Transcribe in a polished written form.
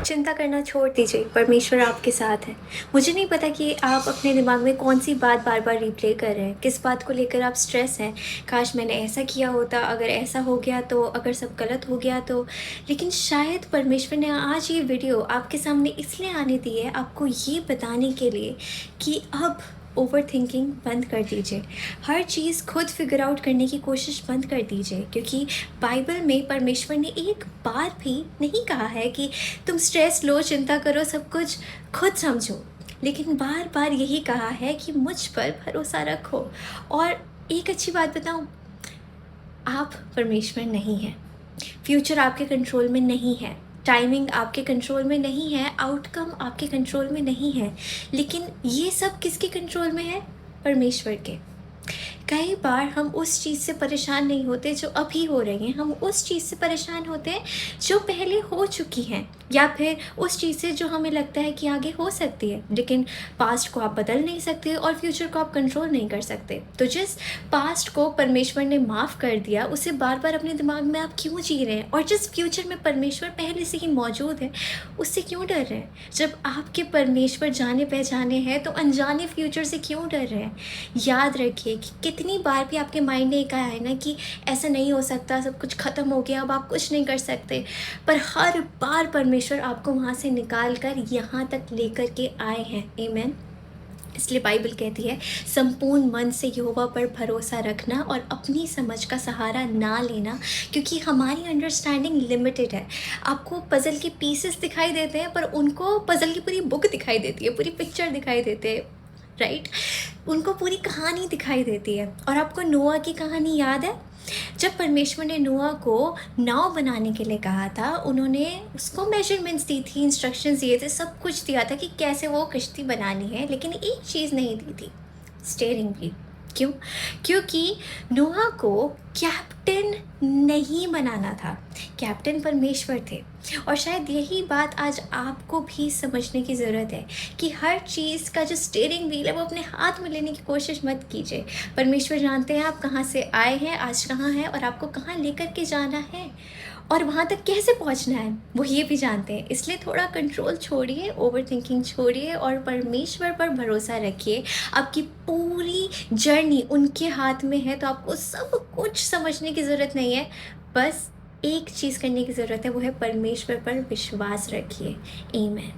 चिंता करना छोड़ दीजिए, परमेश्वर आपके साथ है। मुझे नहीं पता कि आप अपने दिमाग में कौन-सी बात बार-बार रिप्ले कर रहे हैं, किस बात को लेकर आप स्ट्रेस हैं। काश मैंने ऐसा किया होता, अगर ऐसा हो गया तो, अगर सब गलत हो गया तो। लेकिन शायद परमेश्वर ने आज ये वीडियो आपके सामने इसलिए आने दी है, आपको ये बताने के लिए कि अब ओवरथिंकिंग बंद कर दीजिए। हर चीज़ खुद फिगर आउट करने की कोशिश बंद कर दीजिए, क्योंकि बाइबल में परमेश्वर ने एक बार भी नहीं कहा है कि तुम स्ट्रेस लो, चिंता करो, सब कुछ खुद समझो। लेकिन बार बार यही कहा है कि मुझ पर भरोसा रखो। और एक अच्छी बात बताऊं, आप परमेश्वर नहीं हैं। फ्यूचर आपके कंट्रोल में नहीं है, टाइमिंग आपके कंट्रोल में नहीं है, आउटकम आपके कंट्रोल में नहीं है। लेकिन ये सब किसके कंट्रोल में है? परमेश्वर के। कई बार हम उस चीज़ से परेशान नहीं होते जो अभी हो रही है, हम उस चीज़ से परेशान होते हैं जो पहले हो चुकी हैं, या फिर उस चीज़ से जो हमें लगता है कि आगे हो सकती है। लेकिन पास्ट को आप बदल नहीं सकते और फ्यूचर को आप कंट्रोल नहीं कर सकते। तो जिस पास्ट को परमेश्वर ने माफ़ कर दिया, उसे बार बार अपने दिमाग में आप क्यों जी रहे हैं? और जिस फ्यूचर में परमेश्वर पहले से ही मौजूद है, उससे क्यों डर रहे हैं? जब आपके परमेश्वर जाने पहचाने हैं, तो अनजाने फ्यूचर से क्यों डर रहे हैं? याद रखिए कि कितनी बार भी आपके माइंड ने कहा है ना कि ऐसा नहीं हो सकता, सब कुछ ख़त्म हो गया, अब आप कुछ नहीं कर सकते। पर हर बार परमेश्वर आपको वहाँ से निकाल कर यहाँ तक लेकर के आए हैं। आमीन। इसलिए बाइबल कहती है, संपूर्ण मन से यहोवा पर भरोसा रखना और अपनी समझ का सहारा ना लेना, क्योंकि हमारी अंडरस्टैंडिंग लिमिटेड है। आपको पज़ल के पीसेस दिखाई देते हैं, पर उनको पज़ल की पूरी बुक दिखाई देती है, पूरी पिक्चर दिखाई देते हैं, राइट? उनको पूरी कहानी दिखाई देती है। और आपको नोआ की कहानी याद है? जब परमेश्वर ने नोआ को नाव बनाने के लिए कहा था, उन्होंने उसको मेजरमेंट्स दी थी, इंस्ट्रक्शंस दिए थे, सब कुछ दिया था कि कैसे वो कश्ती बनानी है। लेकिन एक चीज़ नहीं दी थी, स्टीयरिंग व्हील। क्यों? क्योंकि नोआ को कैप्टन नहीं बनाना था, कैप्टन परमेश्वर थे। और शायद यही बात आज आपको भी समझने की ज़रूरत है कि हर चीज़ का जो स्टीयरिंग व्हील है वो अपने हाथ में लेने की कोशिश मत कीजिए। परमेश्वर जानते हैं आप कहाँ से आए हैं, आज कहाँ हैं, और आपको कहाँ लेकर के जाना है, और वहाँ तक कैसे पहुँचना है वो ये भी जानते हैं। इसलिए थोड़ा कंट्रोल छोड़िए, ओवर थिंकिंग छोड़िए और परमेश्वर पर भरोसा रखिए। आपकी पूरी जर्नी उनके हाथ में है, तो आपको सब कुछ समझने की ज़रूरत नहीं है। बस एक चीज़ करने की ज़रूरत है, वो है परमेश्वर पर विश्वास रखिए। आमीन।